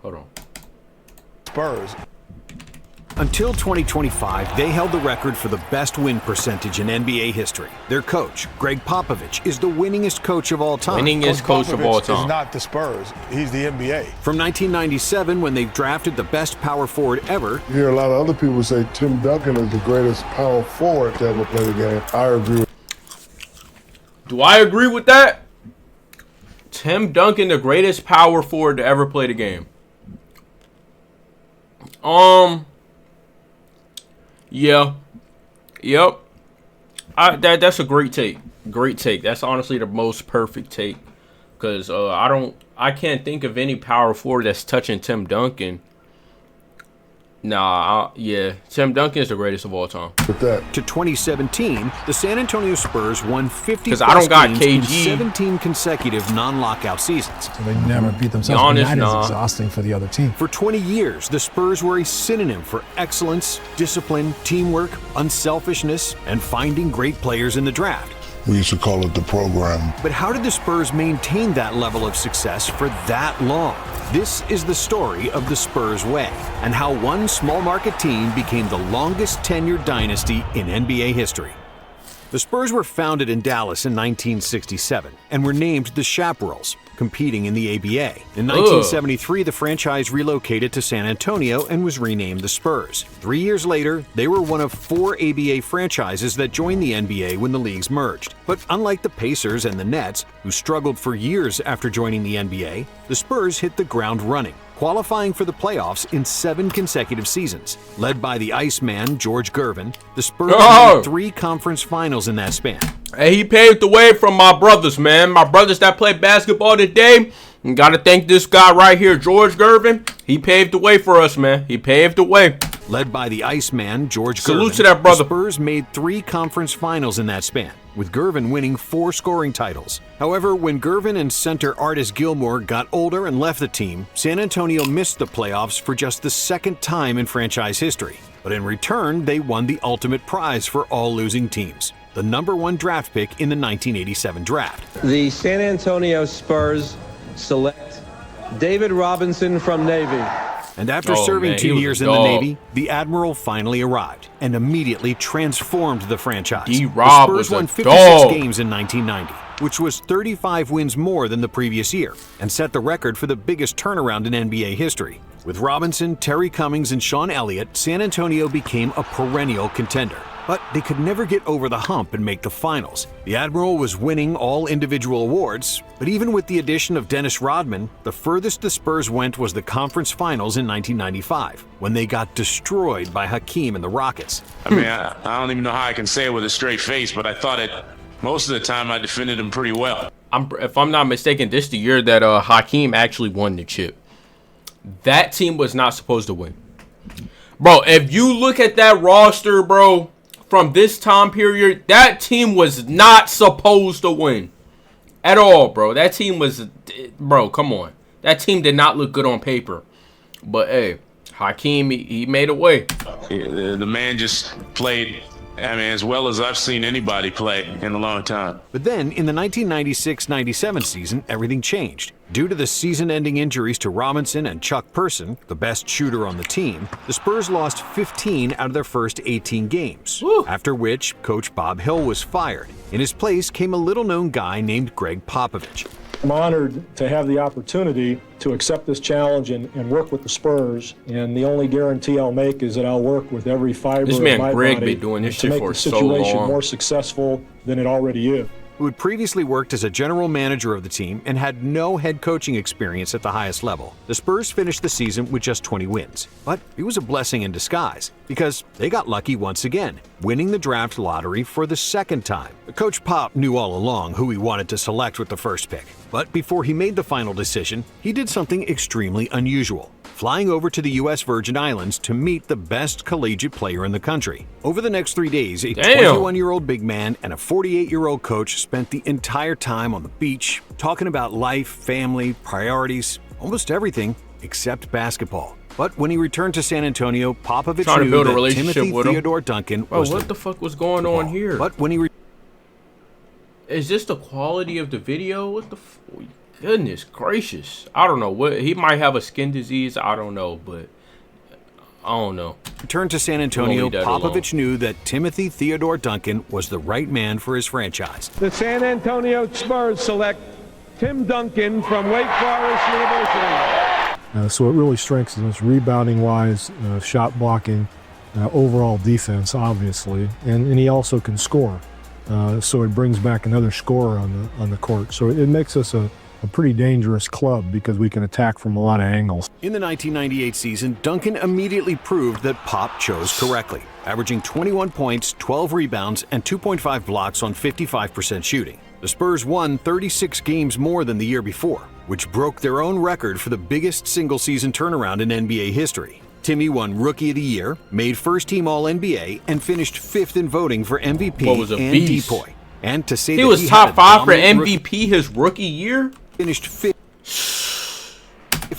Hold on. Spurs. Until 2025, they held the record for the best win percentage in NBA history. Their coach, Greg Popovich, is the winningest coach of all time. Winningest coach of all time. Is not the Spurs. He's the NBA. From 1997, when they drafted the best power forward ever. You hear a lot of other people say Tim Duncan is the greatest power forward to ever play the game. I agree. Do I agree with that? Tim Duncan, the greatest power forward to ever play the game. Yeah. Yep. That's a great take. Great take. That's honestly the most perfect take. Because I can't think of any power forward that's touching Tim Duncan. Nah, yeah. Tim Duncan is the greatest of all time. With that. To 2017, the San Antonio Spurs won 50 Because I don't got games KG. in 17 consecutive non-lockout seasons. So they never beat themselves. Giannis, That nah. is exhausting for the other team. For 20 years, the Spurs were a synonym for excellence, discipline, teamwork, unselfishness, and finding great players in the draft. We used to call it the program. But how did the Spurs maintain that level of success for that long? This is the story of the Spurs way, and how one small market team became the longest tenured dynasty in NBA history. The Spurs were founded in Dallas in 1967 and were named the Chaparrals, competing in the ABA. In 1973, the franchise relocated to San Antonio and was renamed the Spurs. 3 years later, they were one of 4 ABA franchises that joined the NBA when the leagues merged. But unlike the Pacers and the Nets, who struggled for years after joining the NBA, the Spurs hit the ground running, qualifying for the playoffs in 7 consecutive seasons. Led by the Iceman, George Gervin, the Spurs made 3 conference finals in that span. Hey, he paved the way from my brothers, man. My brothers that play basketball today. You gotta thank this guy right here, George Gervin. He paved the way for us, man. He paved the way. Led by the Iceman, George Gervin, Salute to that brother. the Spurs made 3 conference finals in that span, with Gervin winning 4 scoring titles. However, when Gervin and center Artis Gilmore got older and left the team, San Antonio missed the playoffs for just the 2nd time in franchise history. But in return, they won the ultimate prize for all losing teams, the #1 draft pick in the 1987 draft. The San Antonio Spurs select David Robinson from Navy. And after Oh, serving man, 2 he was years a in the dog. Navy, the Admiral finally arrived and immediately transformed the franchise. D-Rob The was Spurs a won 56 dog. games in 1990, which was 35 wins more than the previous year, and set the record for the biggest turnaround in NBA history. With Robinson, Terry Cummings, and Sean Elliott, San Antonio became a perennial contender. But they could never get over the hump and make the finals. The Admiral was winning all individual awards, but even with the addition of Dennis Rodman, the furthest the Spurs went was the conference finals in 1995, when they got destroyed by Hakeem and the Rockets. I mean, I don't even know how I can say it with a straight face, but I thought it most of the time I defended him pretty well. If I'm not mistaken, this the year that Hakeem actually won the chip. That team was not supposed to win. Bro, if you look at that roster, bro, from this time period, that team was not supposed to win at all, bro. That team was, bro, come on. That team did not look good on paper. But, hey, Hakeem, he made a way. The man just played, I mean, as well as I've seen anybody play in a long time. But then, in the 1996-97 season, everything changed. Due to the season-ending injuries to Robinson and Chuck Person, the best shooter on the team, the Spurs lost 15 out of their first 18 games, after which Coach Bob Hill was fired. In his place came a little-known guy named Greg Popovich. I'm honored to have the opportunity to accept this challenge and work with the Spurs. And the only guarantee I'll make is that I'll work with every fiber This of man my Greg body been doing this to shit make for the so situation long. more successful than it already is. Who had previously worked as a general manager of the team and had no head coaching experience at the highest level. The Spurs finished the season with just 20 wins. But it was a blessing in disguise, because they got lucky once again, winning the draft lottery for the 2nd time. Coach Pop knew all along who he wanted to select with the first pick. But before he made the final decision, he did something extremely unusual, flying over to the U.S. Virgin Islands to meet the best collegiate player in the country. Over the next 3 days, a 21-year-old big man and a 48-year-old coach spent the entire time on the beach, talking about life, family, priorities, almost everything except basketball. But when he returned to San Antonio, Popovich Trying to knew build a that relationship Timothy with him. Theodore Duncan Bro, was what the fuck was going on here? But when he Is this the quality of the video? What the goodness gracious. I don't know what he might have a skin disease. I don't know, but I don't know. Returned to San Antonio, Popovich knew that Timothy Theodore Duncan was the right man for his franchise. The San Antonio Spurs select Tim Duncan from Wake Forest University. So it really strengthens us rebounding-wise, shot blocking, overall defense, obviously, and he also can score. So it brings back another scorer on the court. So it makes us a pretty dangerous club because we can attack from a lot of angles. In the 1998 season, Duncan immediately proved that Pop chose correctly, averaging 21 points, 12 rebounds, and 2.5 blocks on 55% shooting. The Spurs won 36 games more than the year before, which broke their own record for the biggest single-season turnaround in NBA history. Timmy won Rookie of the Year, made first-team All-NBA, and finished 5th in voting for MVP and beast. DPOY. And to say He that was he top 5 for MVP MVP his rookie year? Finished 5th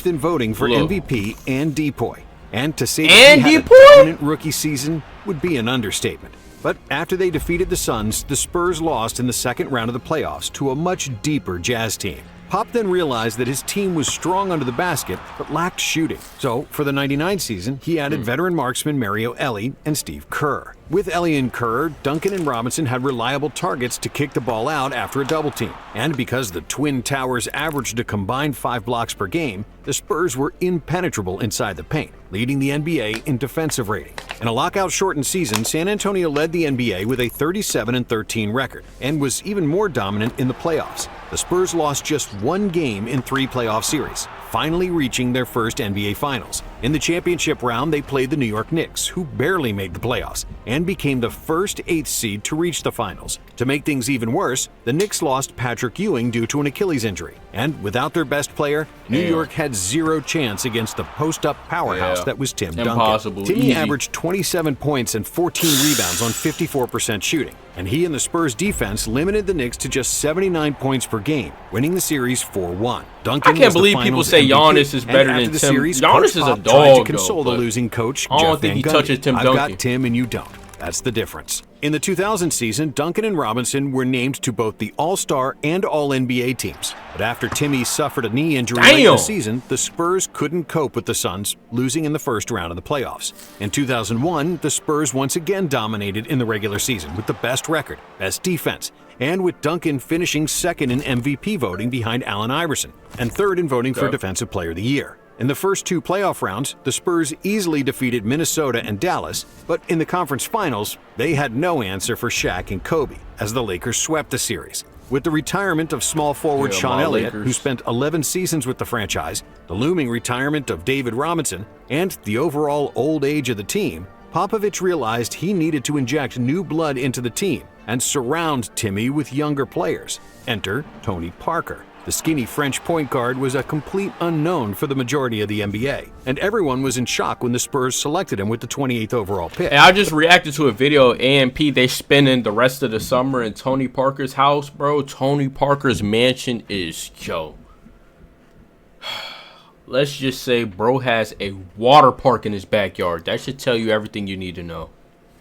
in voting for MVP and DPOY. And to say that he had a dominant rookie season would be an understatement. But after they defeated the Suns, the Spurs lost in the second round of the playoffs to a much deeper Jazz team. Pop then realized that his team was strong under the basket, but lacked shooting. So, for the 99 season, he added veteran marksmen Mario Elie and Steve Kerr. With Elie and Kerr, Duncan and Robinson had reliable targets to kick the ball out after a double team. And because the Twin Towers averaged a combined 5 blocks per game, the Spurs were impenetrable inside the paint, leading the NBA in defensive rating. In a lockout-shortened season, San Antonio led the NBA with a 37-13 record, and was even more dominant in the playoffs. The Spurs lost just 1 game in 3 playoff series, finally reaching their first NBA Finals. In the championship round, they played the New York Knicks, who barely made the playoffs, and became the first 8th seed to reach the finals. To make things even worse, the Knicks lost Patrick Ewing due to an Achilles injury, and without their best player, New York had 0 chance against the post-up powerhouse that was Tim Duncan. Timmy averaged 27 points and 14 rebounds on 54% shooting, and he and the Spurs defense limited the Knicks to just 79 points per game, winning the series 4-1. Duncan I can't believe people say Giannis is better than Tim. Giannis is a dog, to console the losing coach, I don't think he touches Tim Duncan. I've got Tim and you don't. That's the difference. In the 2000 season, Duncan and Robinson were named to both the All-Star and All-NBA teams. But after Timmy suffered a knee injury late in the season, the Spurs couldn't cope with the Suns, losing in the first round of the playoffs. In 2001, the Spurs once again dominated in the regular season with the best record, best defense, and with Duncan finishing second in MVP voting behind Allen Iverson, and third in voting for Defensive Player of the Year. In the first 2 playoff rounds, the Spurs easily defeated Minnesota and Dallas, but in the conference finals, they had no answer for Shaq and Kobe, as the Lakers swept the series. With the retirement of small forward Sean Elliott, who spent 11 seasons with the franchise, the looming retirement of David Robinson, and the overall old age of the team, Popovich realized he needed to inject new blood into the team and surround Timmy with younger players. Enter Tony Parker. The skinny French point guard was a complete unknown for the majority of the NBA, and everyone was in shock when the Spurs selected him with the 28th overall pick. And I just reacted to a video of AMP. They spending the rest of the summer in Tony Parker's house, bro. Tony Parker's mansion is, let's just say bro has a water park in his backyard. That should tell you everything you need to know.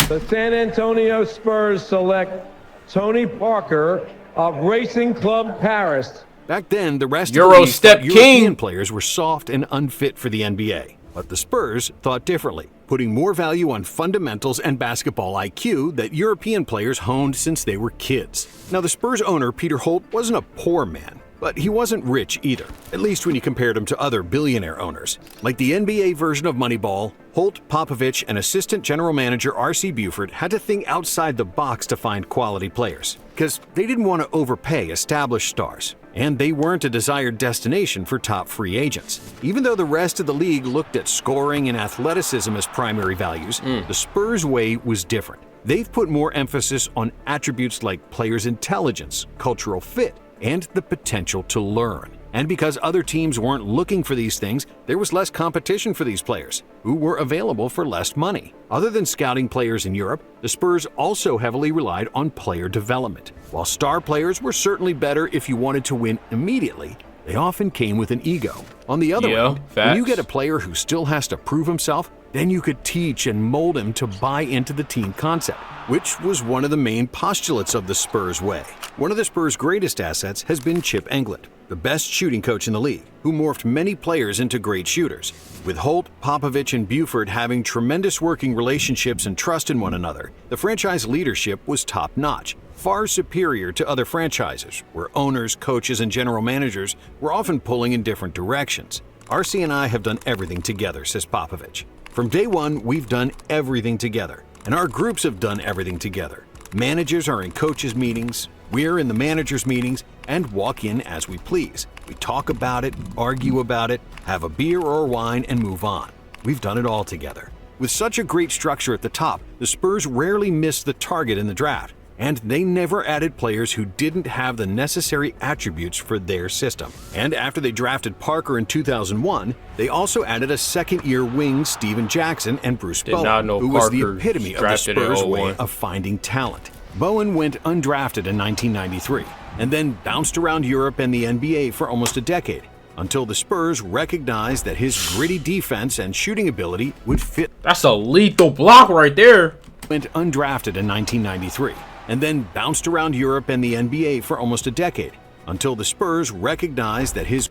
The San Antonio Spurs select Tony Parker of Racing Club Paris. Back then, the rest of the league thought European players were soft and unfit for the NBA. But the Spurs thought differently, putting more value on fundamentals and basketball IQ that European players honed since they were kids. Now, the Spurs owner, Peter Holt, wasn't a poor man, but he wasn't rich either, at least when you compared him to other billionaire owners. Like the NBA version of Moneyball, Holt, Popovich, and assistant general manager R.C. Buford had to think outside the box to find quality players, because they didn't want to overpay established stars, and they weren't a desired destination for top free agents. Even though the rest of the league looked at scoring and athleticism as primary values, the Spurs' way was different. They've put more emphasis on attributes like players' intelligence, cultural fit, and the potential to learn. And because other teams weren't looking for these things, there was less competition for these players, who were available for less money. Other than scouting players in Europe, the Spurs also heavily relied on player development. While star players were certainly better if you wanted to win immediately, they often came with an ego. On the other hand, when you get a player who still has to prove himself, then you could teach and mold him to buy into the team concept, which was one of the main postulates of the Spurs way. One of the Spurs' greatest assets has been Chip Englund, the best shooting coach in the league, who morphed many players into great shooters. With Holt, Popovich, and Buford having tremendous working relationships and trust in one another, the franchise leadership was top-notch, far superior to other franchises, where owners, coaches, and general managers were often pulling in different directions. RC and I have done everything together, says Popovich. From day one, we've done everything together, and our groups have done everything together. Managers are in coaches' meetings, we're in the managers' meetings, and walk in as we please. We talk about it, argue about it, have a beer or wine, and move on. We've done it all together. With such a great structure at the top, the Spurs rarely missed the target in the draft, and they never added players who didn't have the necessary attributes for their system. And after they drafted Parker in 2001, they also added a second-year wing, Steven Jackson, and Bruce Bowen, who was the epitome of the Spurs' way of finding talent. Bowen went undrafted in 1993, and then bounced around Europe and the NBA for almost a decade, until the Spurs recognized that his gritty defense and shooting ability would fit. That's a lethal block right there. Went undrafted in 1993, and then bounced around Europe and the NBA for almost a decade, until the Spurs recognized that his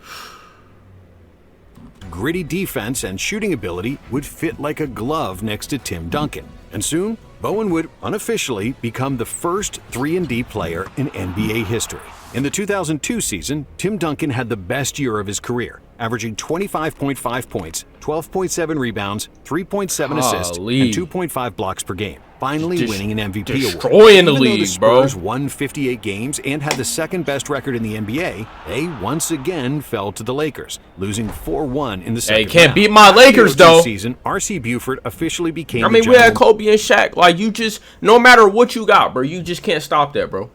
gritty defense and shooting ability would fit like a glove next to Tim Duncan. And soon, Bowen would unofficially become the first 3-and-D player in NBA history. In the 2002 season, Tim Duncan had the best year of his career, averaging 25.5 points, 12.7 rebounds, 3.7 assists, and 2.5 blocks per game, finally winning an MVP award. Destroying the league, the Spurs won 58 games and had the second-best record in the NBA, they once again fell to the Lakers, losing 4-1 in the second round. Can't beat my Lakers, though. Season, RC Buford officially became we had Kobe and Shaq. Like, you just, no matter what you got, bro, you just can't stop that, bro.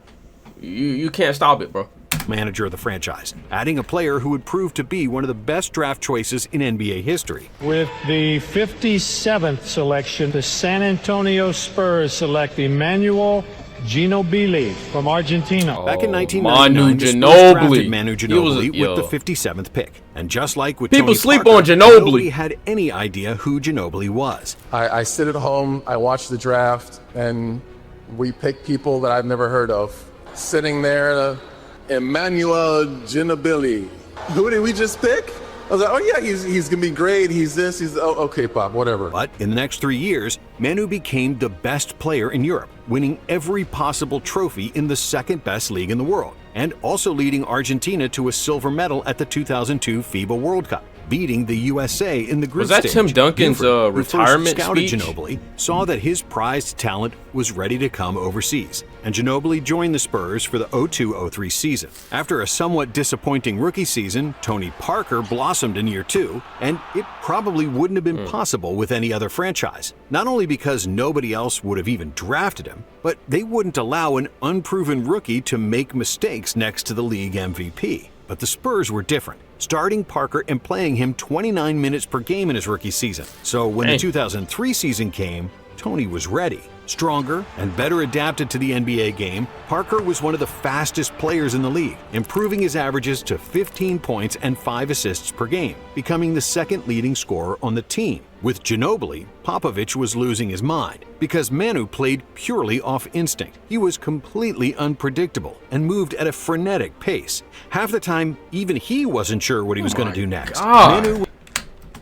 You can't stop it, bro. Manager of the franchise, adding a player who would prove to be one of the best draft choices in NBA history. With the 57th selection, the San Antonio Spurs select Emmanuel Ginobili from Argentina. Back in 1999, the Spurs drafted Manu Ginobili with the 57th pick. And just like with people Tony sleep Parker, on Ginobili. Nobody had any idea who Ginobili was. I sit at home, I watch the draft, and we pick people that I've never heard of. Sitting there, Emmanuel Ginobili. Who did we just pick? I was like, oh yeah, he's gonna be great. He's this. He's okay, Pop. Whatever. But in the next 3 years, Manu became the best player in Europe, winning every possible trophy in the second-best league in the world, and also leading Argentina to a silver medal at the 2002 FIBA World Cup, beating the USA in the group stage. Was that Tim Duncan's retirement scouted speech? Ginobili, saw that his prized talent was ready to come overseas, and Ginobili joined the Spurs for the 02-03 season. After a somewhat disappointing rookie season, Tony Parker blossomed in year 2, and it probably wouldn't have been possible with any other franchise. Not only because nobody else would have even drafted him, but they wouldn't allow an unproven rookie to make mistakes next to the league MVP. But the Spurs were different, starting Parker and playing him 29 minutes per game in his rookie season. So when the 2003 season came, Tony was ready. Stronger and better adapted to the NBA game, Parker was one of the fastest players in the league, improving his averages to 15 points and 5 assists per game, becoming the second leading scorer on the team. With Ginobili, Popovich was losing his mind because Manu played purely off instinct. He was completely unpredictable and moved at a frenetic pace. Half the time, even he wasn't sure what he was going to do next. Manu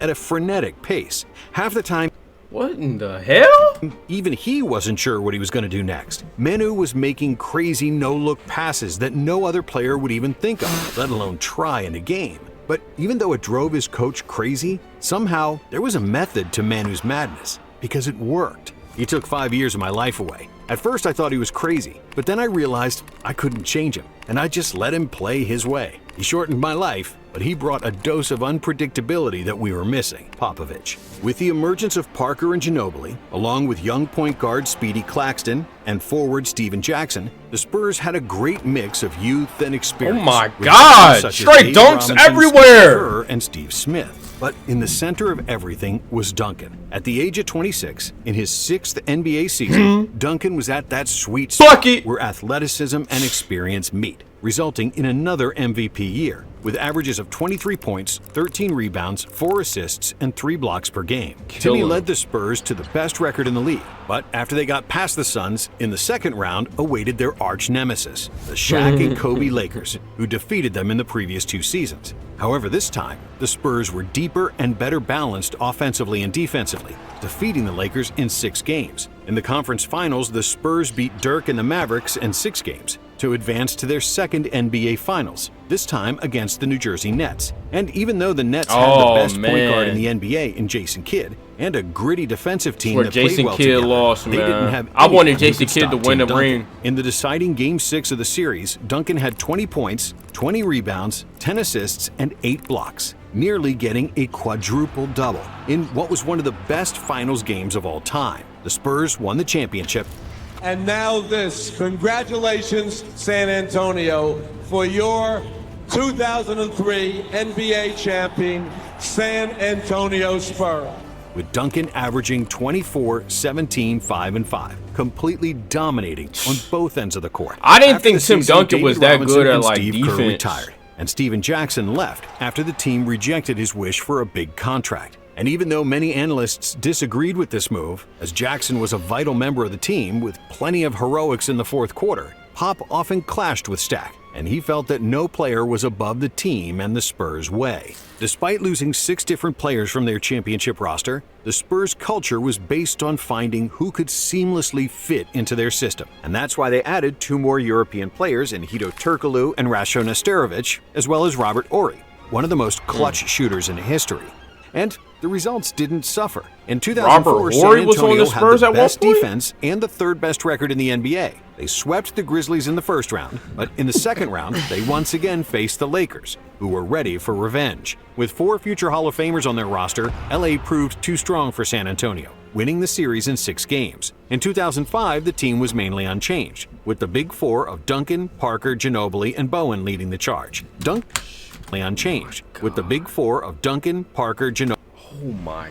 at a frenetic pace. Half the time, what in the hell? Even he wasn't sure what he was going to do next. Manu was making crazy no-look passes that no other player would even think of, let alone try in a game. But even though it drove his coach crazy, somehow there was a method to Manu's madness, because it worked. He took 5 years of my life away. At first I thought he was crazy, but then I realized I couldn't change him, and I just let him play his way. He shortened my life, but he brought a dose of unpredictability that we were missing, Popovich. With the emergence of Parker and Ginobili, along with young point guard Speedy Claxton and forward Steven Jackson, the Spurs had a great mix of youth and experience. Oh my God! Straight dunks everywhere! And Steve Smith. But in the center of everything was Duncan. At the age of 26, in his 6th NBA season, Duncan was at that sweet spot where athleticism and experience meet. resulting in another MVP year, with averages of 23 points, 13 rebounds, 4 assists, and 3 blocks per game. Timmy led the Spurs to the best record in the league, but after they got past the Suns, in the second round awaited their arch nemesis, the Shaq and Kobe Lakers, who defeated them in the previous 2 seasons. However, this time, the Spurs were deeper and better balanced offensively and defensively, defeating the Lakers in 6 games. In the conference finals, the Spurs beat Dirk and the Mavericks in 6 games to advance to their second NBA Finals, this time against the New Jersey Nets. And even though the Nets had the best point guard in the NBA in Jason Kidd, and a gritty defensive team that played well together, they didn't have I wanted anyone Jason Kidd to win the ring. In the deciding Game 6 of the series, Duncan had 20 points, 20 rebounds, 10 assists, and 8 blocks, nearly getting a quadruple double in what was one of the best finals games of all time. The Spurs won the championship. And now this. Congratulations, San Antonio, for your 2003 NBA champion, San Antonio Spurs. With Duncan averaging 24, 17, 5, and 5, completely dominating on both ends of the court. I didn't think Tim Duncan was that good at like Steve Kerr defense. Retired, and Steven Jackson left after the team rejected his wish for a big contract. And even though many analysts disagreed with this move, as Jackson was a vital member of the team with plenty of heroics in the fourth quarter, Pop often clashed with Stack, and he felt that no player was above the team and the Spurs' way. Despite losing 6 different players from their championship roster, the Spurs' culture was based on finding who could seamlessly fit into their system. And that's why they added 2 more European players in Hedo Turkoglu and Rasho Nesterovic, as well as Robert Horry, one of the most clutch shooters in history. And the results didn't suffer. In 2004, San Antonio had the best defense and the 3rd best record in the NBA. They swept the Grizzlies in the first round, but in the second round, they once again faced the Lakers, who were ready for revenge. With 4 future Hall of Famers on their roster, LA proved too strong for San Antonio, winning the series in 6 games. In 2005, the team was mainly unchanged, with the Big Four of Duncan, Parker, Ginobili, and Bowen leading the charge. Unchanged, with the Big Four of Duncan, Parker, Ginobili. Oh my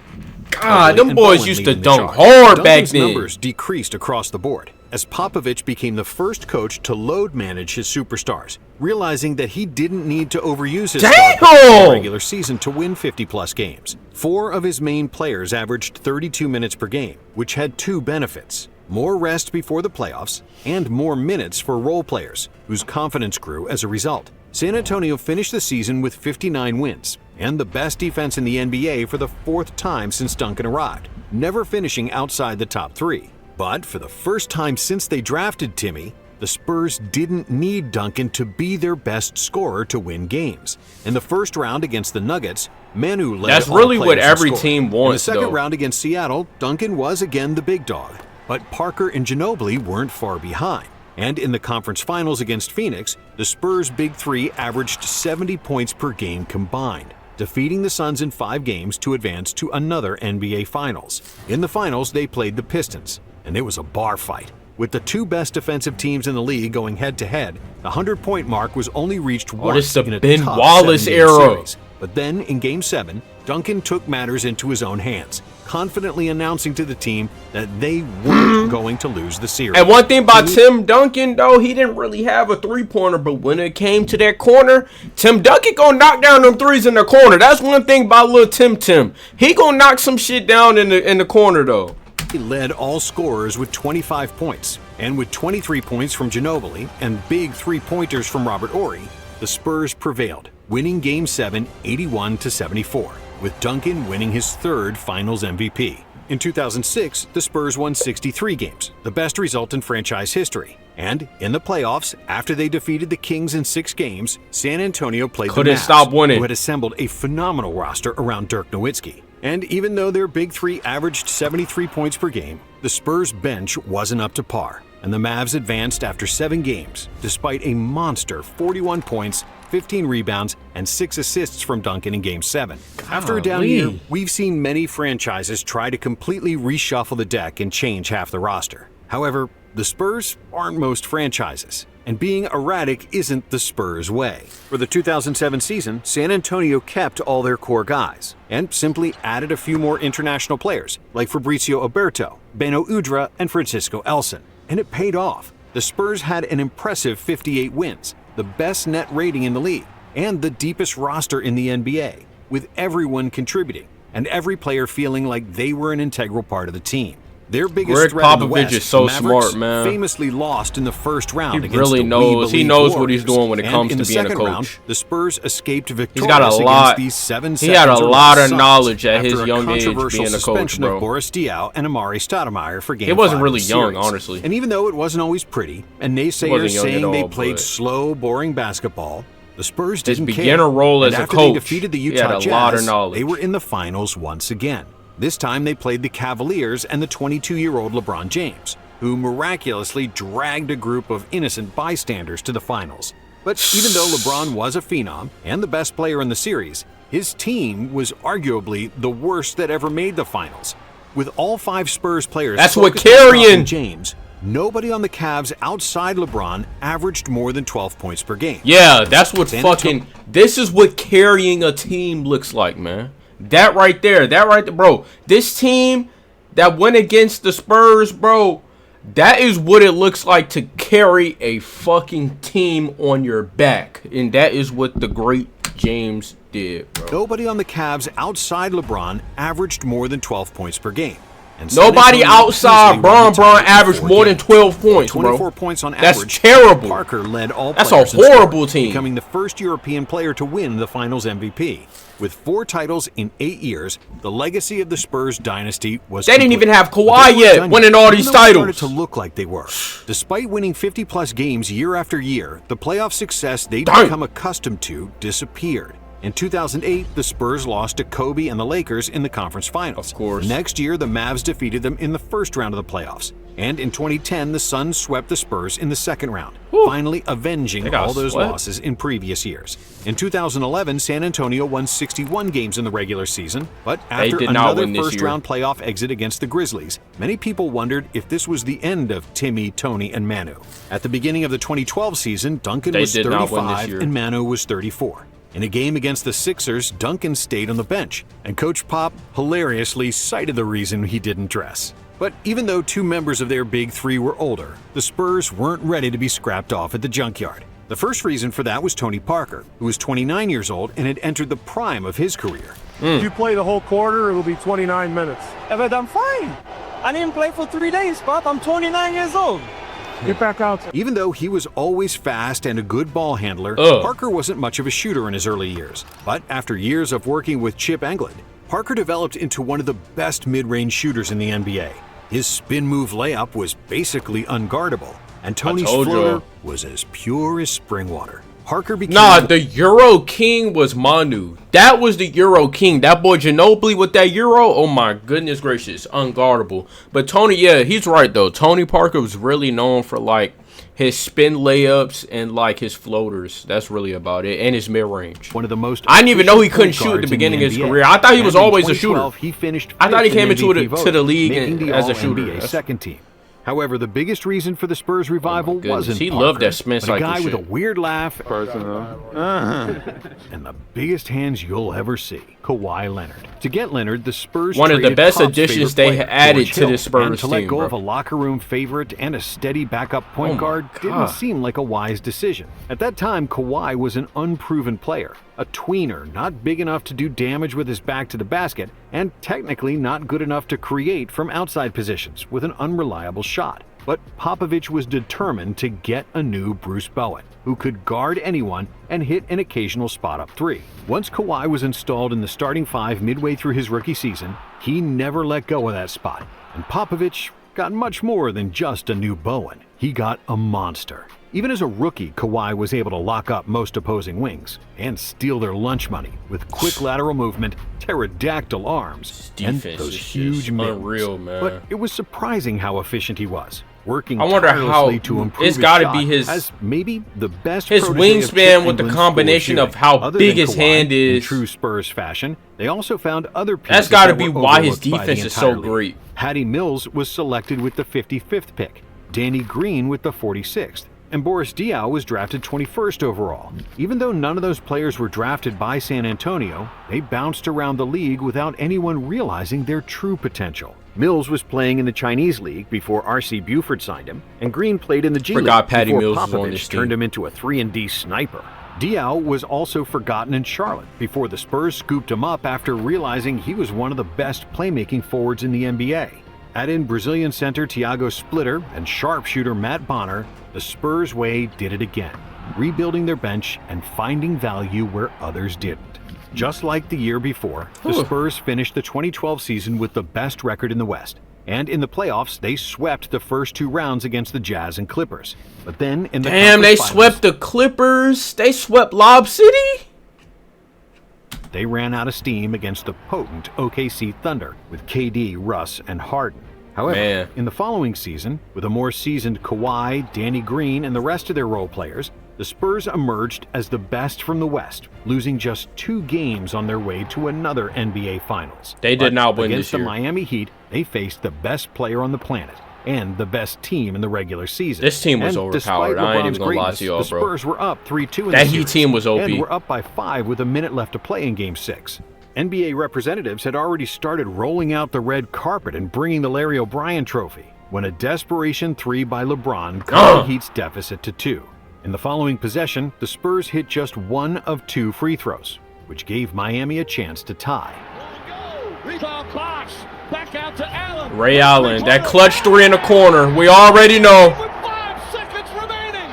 God, them boys used to dunk hard back then. Numbers decreased across the board as Popovich became the first coach to load manage his superstars, realizing that he didn't need to overuse his stars in the regular season to win 50-plus games. 4 of his main players averaged 32 minutes per game, which had 2 benefits: more rest before the playoffs and more minutes for role players, whose confidence grew as a result. San Antonio finished the season with 59 wins and the best defense in the NBA for the 4th time since Duncan arrived, never finishing outside the top 3. But for the first time since they drafted Timmy, the Spurs didn't need Duncan to be their best scorer to win games. In the first round against the Nuggets, Manu led That's really what every team wants, In the second round against Seattle, Duncan was again the big dog, but Parker and Ginobili weren't far behind. And in the conference finals against Phoenix, the Spurs' Big 3 averaged 70 points per game combined, defeating the Suns in 5 games to advance to another NBA Finals. In the finals, they played the Pistons, and it was a bar fight. With the 2 best defensive teams in the league going head-to-head, the 100-point mark was only reached once in a Ben tough Wallace 7-game era. series. But then, in Game 7, Duncan took matters into his own hands, confidently announcing to the team that they weren't going to lose the series. And one thing about Tim Duncan, though, he didn't really have a 3-pointer, but when it came to that corner, Tim Duncan gonna knock down them 3s in the corner. That's one thing about little Tim. He gonna knock some shit down in the corner, though. He led all scorers with 25 points, and with 23 points from Ginobili and big 3-pointers from Robert Horry, the Spurs prevailed, winning Game 7 81-74, with Duncan winning his 3rd Finals MVP. In 2006, the Spurs won 63 games, the best result in franchise history. And in the playoffs, after they defeated the Kings in 6 games, San Antonio played the Mavs, who had assembled a phenomenal roster around Dirk Nowitzki. And even though their Big 3 averaged 73 points per game, the Spurs' bench wasn't up to par, and the Mavs advanced after 7 games, despite a monster 41 points, 15 rebounds, and 6 assists from Duncan in Game 7. After a down year, we've seen many franchises try to completely reshuffle the deck and change half the roster. However, the Spurs aren't most franchises, and being erratic isn't the Spurs' way. For the 2007 season, San Antonio kept all their core guys, and simply added a few more international players, like Fabrizio Oberto, Beno Udrih, and Francisco Elson. And it paid off. The Spurs had an impressive 58 wins, the best net rating in the league, and the deepest roster in the NBA, with everyone contributing and every player feeling like they were an integral part of the team. Their biggest Greg threat in the Popovich West, is so the Mavericks, smart, man. famously lost in the first round He against really the knows. He we-believe knows what he's Warriors. doing when it And comes in to the being a second coach. round, the Spurs escaped He's victorious got a lot. against these 7 He had a seconds or lot less of Suns knowledge at his after a young age controversial being a coach, suspension bro. of Boris Diaw and Amari Stoudemire for game He wasn't 5 really of the young, series. honestly. And even though it wasn't always pretty, and wasn't naysayers young saying at they all, played but slow, boring basketball, the Spurs his didn't beginner care. role as And a after they coach, defeated the he had Utah a lot of Jazz, knowledge. they were in the finals once again. This time they played the Cavaliers and the 22-year-old LeBron James, who miraculously dragged a group of innocent bystanders to the finals. But even though LeBron was a phenom and the best player in the series, his team was arguably the worst that ever made the finals. With all 5 Spurs players That's what focused on carrying stopping James, nobody on the Cavs outside LeBron averaged more than 12 points per game. Yeah, that's what San fucking. This is what carrying a team looks like, man. That right there, bro. This team that went against the Spurs, bro. That is what it looks like to carry a fucking team on your back, and that is what the great James did, bro. Nobody on the Cavs outside LeBron averaged more than 12 points per game. And Nobody San Antonio outside easily won the Bron title averaged in 4 more than games. 12 points, bro. 24 points on That's average. terrible. Parker led all That's a players in horrible scoring, team. becoming the first European player to win the Finals MVP. With 4 titles in 8 years, the legacy of the Spurs dynasty was They didn't complete. even have But they Kawhi weren't yet, done winning all Even these though it started titles. to look like they were. Despite winning 50-plus games year after year, the playoff success they'd Damn. become accustomed to disappeared. In 2008, the Spurs lost to Kobe and the Lakers in the conference finals. Of course. Next year, the Mavs defeated them in the first round of the playoffs. And in 2010, the Suns swept the Spurs in the second round, finally They avenging got all those swept. losses in previous years. In 2011, San Antonio won 61 games in the regular season, but after did not another win this year. first-round playoff exit against the Grizzlies, many people wondered if this was the end of Timmy, Tony, and Manu. At the beginning of the 2012 season, Duncan They was did not win this 35 year. and Manu was 34. In a game against the Sixers, Duncan stayed on the bench, and Coach Pop hilariously cited the reason he didn't dress. But even though 2 members of their big 3 were older, the Spurs weren't ready to be scrapped off at the junkyard. The first reason for that was Tony Parker, who was 29 years old and had entered the prime of his career. If you play the whole quarter, it'll be 29 minutes. But I'm fine. I didn't play for 3 days, Pop. I'm 29 years old. Get back out. Even though he was always fast and a good ball handler, Ugh. Parker wasn't much of a shooter in his early years. But after years of working with Chip Engelland, Parker developed into one of the best mid-range shooters in the NBA. His spin move layup was basically unguardable, and Tony's told floater y'all. was as pure as spring water. Parker became Nah, the Euro King was Manu. That was the Euro King. That boy Ginobili with that Euro. Oh my goodness gracious, unguardable. But Tony, yeah, he's right though. Tony Parker was really known for like his spin layups and like his floaters. That's really about it. And his mid range. one of the most. I didn't even know he efficient couldn't point shoot at the guards in beginning of his NBA. career. I thought he was And in always a shooter. 2012, He finished I thought he fifth in came into MVP the voting, league making the as a All-NBA shooter. second team. However, the biggest reason for the Spurs revival goodness. wasn't He Parker, loved that spin but a cycle guy with a shit. weird laugh and the biggest hands you'll ever see, Kawhi Leonard. To get Leonard, the Spurs One of the traded best Pop's additions favorite they player, added George to Hill, this Spurs and to let team, go bro. of a locker room favorite and a steady backup point Oh my guard God. didn't seem like a wise decision. At that time, Kawhi was an unproven player, a tweener, not big enough to do damage with his back to the basket, and technically not good enough to create from outside positions with an unreliable shot. But Popovich was determined to get a new Bruce Bowen, who could guard anyone and hit an occasional spot-up three. Once Kawhi was installed in the starting five midway through his rookie season, he never let go of that spot. And Popovich got much more than just a new Bowen. He got a monster. Even as a rookie, Kawhi was able to lock up most opposing wings and steal their lunch money with quick lateral movement, pterodactyl arms, and defense those is just huge middles. unreal, man. But it was surprising how efficient he was, working I wonder tirelessly how- to improve it's his gotta shot be his- as maybe the best his protege of Chip wingspan with the England's combination school of how Other big than his Kawhi, hand in is. true Spurs fashion, they also found other pieces That's gotta that be were why his overlooked by the defense is so entire league. great. Patty Mills was selected with the 55th pick, Danny Green with the 46th, and Boris Diaw was drafted 21st overall. Even though none of those players were drafted by San Antonio, they bounced around the league without anyone realizing their true potential. Mills was playing in the Chinese League before R.C. Buford signed him, and Green played in the G League Patty before Mills was on this Popovich team. turned him into a 3-and-D sniper. Diaw was also forgotten in Charlotte before the Spurs scooped him up after realizing he was one of the best playmaking forwards in the NBA. Add in Brazilian center Thiago Splitter and sharpshooter Matt Bonner, the Spurs way did it again, rebuilding their bench and finding value where others didn't. Just like the year before, the Spurs finished the 2012 season with the best record in the West. And in the playoffs, they swept the first 2 rounds against the Jazz and Clippers. But then in the Damn, they conference swept the Clippers. They swept Lob City. they ran out of steam against the potent OKC Thunder with KD, Russ, and Harden. However, in the following season, with a more seasoned Kawhi, Danny Green, and the rest of their role players, the Spurs emerged as the best from the West, losing just 2 games on their way to another NBA Finals. They did not win against this year. the Miami Heat, they faced the best player on the planet and the best team in the regular season. This team was and overpowered. I ain't even gonna lie to y'all, the bro. Spurs were up 3-2 in That the Heat series, team was OP. and were up by 5 with a minute left to play in Game 6. NBA representatives had already started rolling out the red carpet and bringing the Larry O'Brien Trophy when a desperation 3 by LeBron cut the Heat's deficit to 2. In the following possession, the Spurs hit just 1 of 2 free throws, which gave Miami a chance to tie. Back out to Allen. Ray Allen, that clutch 3 in the corner. We already know. 5 seconds remaining.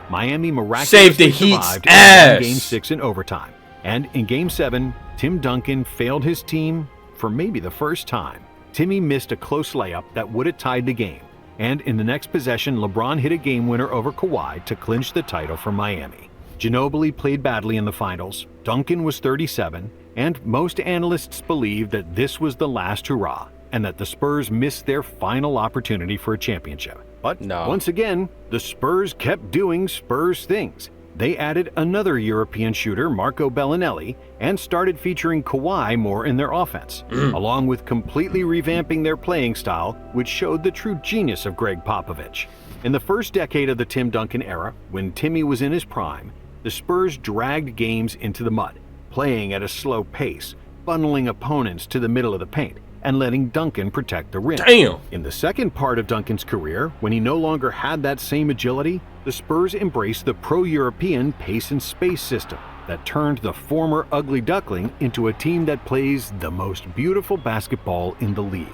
Miami miraculously Saved the Heat's survived ass. and won Game 6 in overtime. And in Game 7, Tim Duncan failed his team for maybe the first time. Timmy missed a close layup that would have tied the game. And in the next possession, LeBron hit a game winner over Kawhi to clinch the title for Miami. Ginobili played badly in the finals, Duncan was 37, and most analysts believe that this was the last hurrah, and that the Spurs missed their final opportunity for a championship. But once again, the Spurs kept doing Spurs things. They added another European shooter, Marco Bellinelli, and started featuring Kawhi more in their offense, along with completely revamping their playing style, which showed the true genius of Greg Popovich. In the first decade of the Tim Duncan era, when Timmy was in his prime, the Spurs dragged games into the mud, playing at a slow pace, funneling opponents to the middle of the paint, and letting Duncan protect the rim. Damn. In the second part of Duncan's career, when he no longer had that same agility, the Spurs embraced the pro-European pace and space system that turned the former ugly duckling into a team that plays the most beautiful basketball in the league.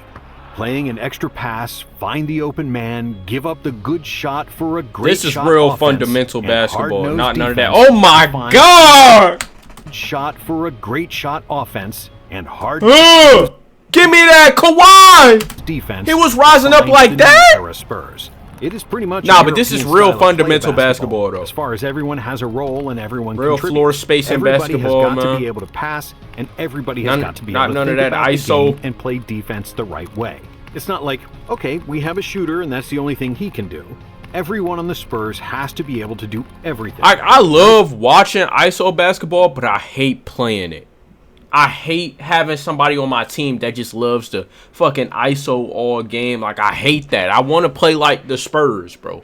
Playing an extra pass, find the open man, give up the good shot for a great This is shot real offense, fundamental and basketball, hard-nosed not none of that. defense Oh my to find God! Shot for a great shot offense and hard Give me that Kawhi! defense. He was rising up defines like the new that? era Spurs. It is pretty much Nah, a but this is European real style of play fundamental basketball, though. As far as everyone has a role and everyone Real contributes. floor spacing Everybody basketball, has got man. to be able to pass, and everybody has got to be not able to none of think that about the ISO. game and play defense the right way. It's not like, okay, we have a shooter and that's the only thing he can do. Everyone on the Spurs has to be able to do everything. I love watching ISO basketball, but I hate playing it. I hate having somebody on my team that just loves to fucking ISO all game. Like, I hate that. I want to play like the Spurs, bro.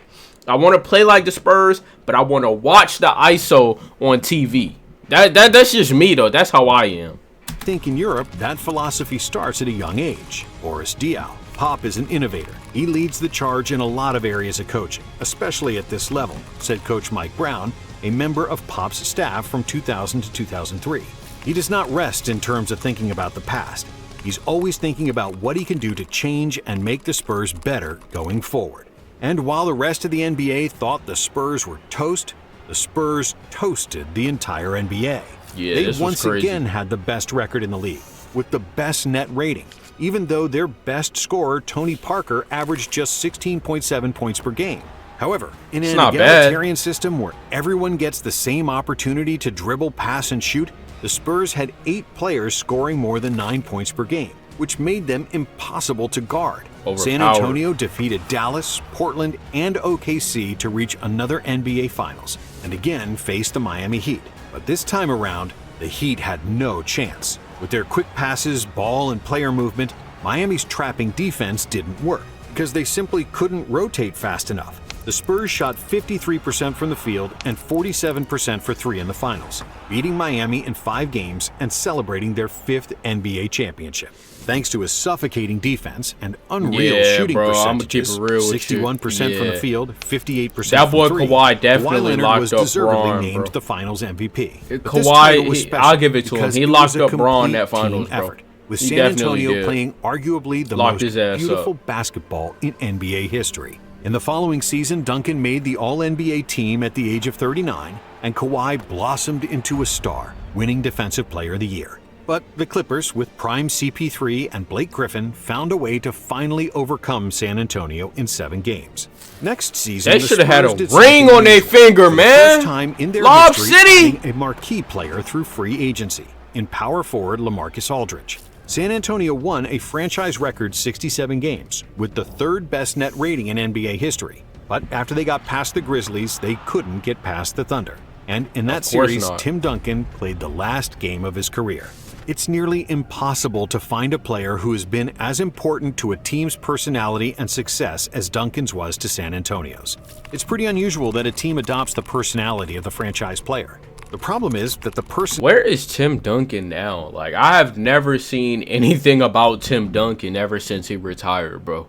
I want to play like the Spurs, but I want to watch the ISO on TV. That's just me, though. That's how I am. I think in Europe, that philosophy starts at a young age. Boris Diaw. Pop is an innovator. He leads the charge in a lot of areas of coaching, especially at this level, said Coach Mike Brown, a member of Pop's staff from 2000 to 2003. He does not rest in terms of thinking about the past. He's always thinking about what he can do to change and make the Spurs better going forward. And while the rest of the NBA thought the Spurs were toast, the Spurs toasted the entire NBA. Yeah, They this was once crazy. again had the best record in the league, with the best net rating, even though their best scorer, Tony Parker, averaged just 16.7 points per game. However, in an not bad. egalitarian system where everyone gets the same opportunity to dribble, pass, and shoot, the Spurs had 8 players scoring more than 9 points per game, which made them impossible to guard. San Overpowered. Antonio defeated Dallas, Portland, and OKC to reach another NBA Finals, and again faced the Miami Heat. But this time around, the Heat had no chance. With their quick passes, ball, and player movement, Miami's trapping defense didn't work because they simply couldn't rotate fast enough. the Spurs shot 53% from the field and 47% for three in the finals, beating Miami in 5 games and celebrating their 5th NBA championship. Thanks to a suffocating defense and unreal shooting percentages, 61% from the field, 58% that boy from three, Kawhi definitely locked was up deservedly Bron, named bro. the Finals MVP. Kawhi, I'll give it to him. He locked up Bron that Finals, bro. Effort, with He San definitely Antonio did. playing arguably the Locked most his ass beautiful up. basketball in NBA history. In the following season, Duncan made the All-NBA team at the age of 39, and Kawhi blossomed into a star, winning Defensive Player of the Year. But the Clippers, with prime CP3 and Blake Griffin, found a way to finally overcome San Antonio in 7 games. Next season, They the should have had Spurs a did ring something on their unusual. finger, For the man. First time in their Lob history, City. adding a marquee player through free agency in power forward LaMarcus Aldridge. San Antonio won a franchise record 67 games, with the 3rd best net rating in NBA history. But after they got past the Grizzlies, they couldn't get past the Thunder. And in that course series, not. Tim Duncan played the last game of his career. It's nearly impossible to find a player who has been as important to a team's personality and success as Duncan's was to San Antonio's. It's pretty unusual that a team adopts the personality of the franchise player. The problem is that the person... Where is Tim Duncan now? Like, I have never seen anything about Tim Duncan ever since he retired, bro.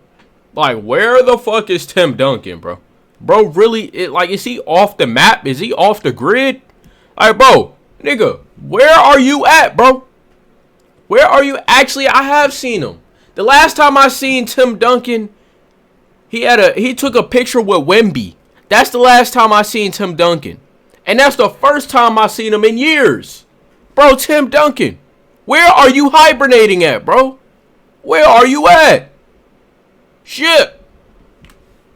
Like, where the fuck is Tim Duncan, bro? Bro, really? Is he off the map? Is he off the grid? Like, bro, nigga, where are you at, bro? Where are you? Actually, I have seen him. The last time I seen Tim Duncan, he took a picture with Wemby. That's the last time I seen Tim Duncan. And that's the first time I seen him in years. Bro, Tim Duncan, where are you hibernating at, bro? Where are you at? Shit.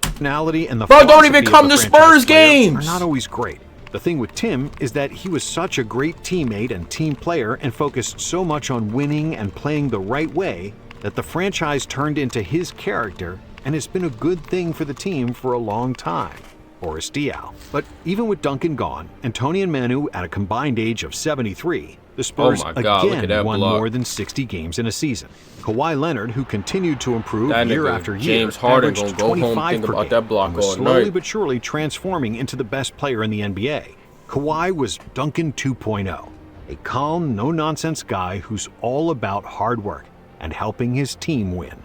Personality and the Bro, don't even philosophy of come the to franchise Spurs player games. are not always great. The thing with Tim is that he was such a great teammate and team player and focused so much on winning and playing the right way that the franchise turned into his character, and it's been a good thing for the team for a long time. Boris Diaw. But even with Duncan gone and Tony and Manu at a combined age of 73, the Spurs Oh my God, look at again that won block. more than 60 games in a season. Kawhi Leonard, who continued to improve That year nigga after year, James Harden averaged gonna go home 25 think per about game that block and was all slowly night. but surely transforming into the best player in the NBA. Kawhi was Duncan 2.0, a calm, no-nonsense guy who's all about hard work and helping his team win.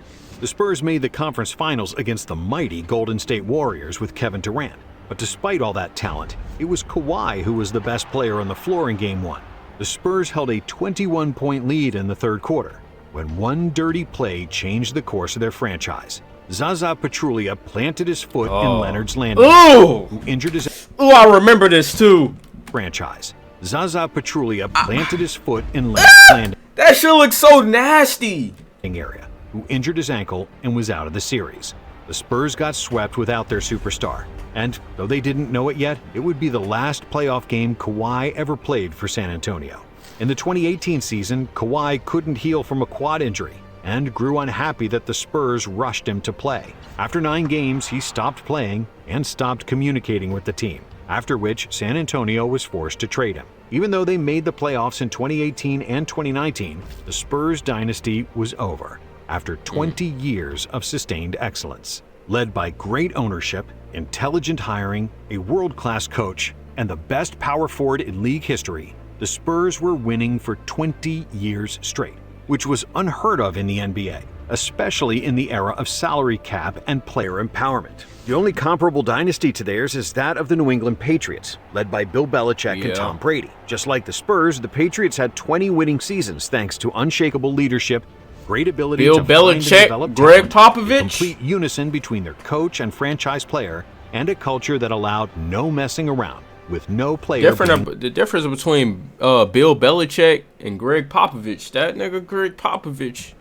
The Spurs made the conference finals against the mighty Golden State Warriors with Kevin Durant. But despite all that talent, it was Kawhi who was the best player on the floor in Game 1. The Spurs held a 21-point lead in the 3rd quarter, when one dirty play changed the course of their franchise. Zaza Pachulia planted his foot in Leonard's landing, Ooh! who injured his Ooh, I remember this too. franchise. Zaza Pachulia planted his foot in Leonard's landing That shit looks so nasty. area, who injured his ankle and was out of the series. The Spurs got swept without their superstar, and though they didn't know it yet, it would be the last playoff game Kawhi ever played for San Antonio. In the 2018 season, Kawhi couldn't heal from a quad injury and grew unhappy that the Spurs rushed him to play. After 9 games, he stopped playing and stopped communicating with the team, after which San Antonio was forced to trade him. Even though they made the playoffs in 2018 and 2019, the Spurs dynasty was over after 20 years of sustained excellence. Led by great ownership, intelligent hiring, a world-class coach, and the best power forward in league history, the Spurs were winning for 20 years straight, which was unheard of in the NBA, especially in the era of salary cap and player empowerment. The only comparable dynasty to theirs is that of the New England Patriots, led by Bill Belichick and Tom Brady. Just like the Spurs, the Patriots had 20 winning seasons thanks to unshakable leadership, great ability Bill to find and Belichick, develop Greg talent, Popovich. a complete unison between their coach and franchise player, and a culture that allowed no messing around, with no player The difference between Bill Belichick and Greg Popovich, that nigga Greg Popovich,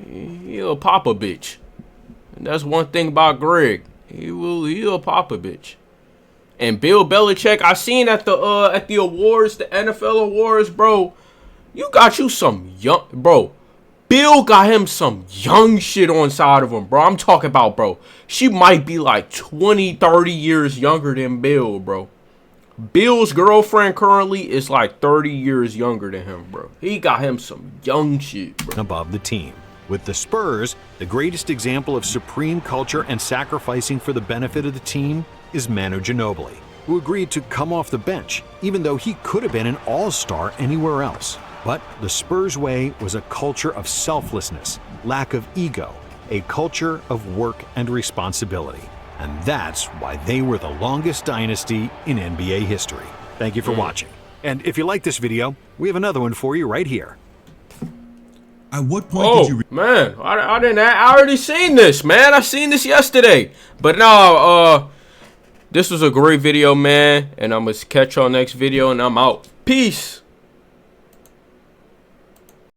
he a papa bitch. And that's one thing about Greg. He a papa bitch. And Bill Belichick, I seen at the awards, the NFL awards, bro. You got you some young, bro. Bill got him some young shit on side of him, bro. I'm talking about, bro. She might be like 20, 30 years younger than Bill, bro. Bill's girlfriend currently is like 30 years younger than him, bro. He got him some young shit, bro. above the team. With the Spurs, the greatest example of supreme culture and sacrificing for the benefit of the team is Manu Ginobili, who agreed to come off the bench, even though he could have been an all-star anywhere else. But the Spurs way was a culture of selflessness, lack of ego, a culture of work and responsibility. And that's why they were the longest dynasty in NBA history. Thank you for watching. And if you like this video, we have another one for you right here. At what point did you... Man, I already seen this, man. I seen this yesterday. But no, this was a great video, man. And I'm going to catch y'all next video, and I'm out. Peace.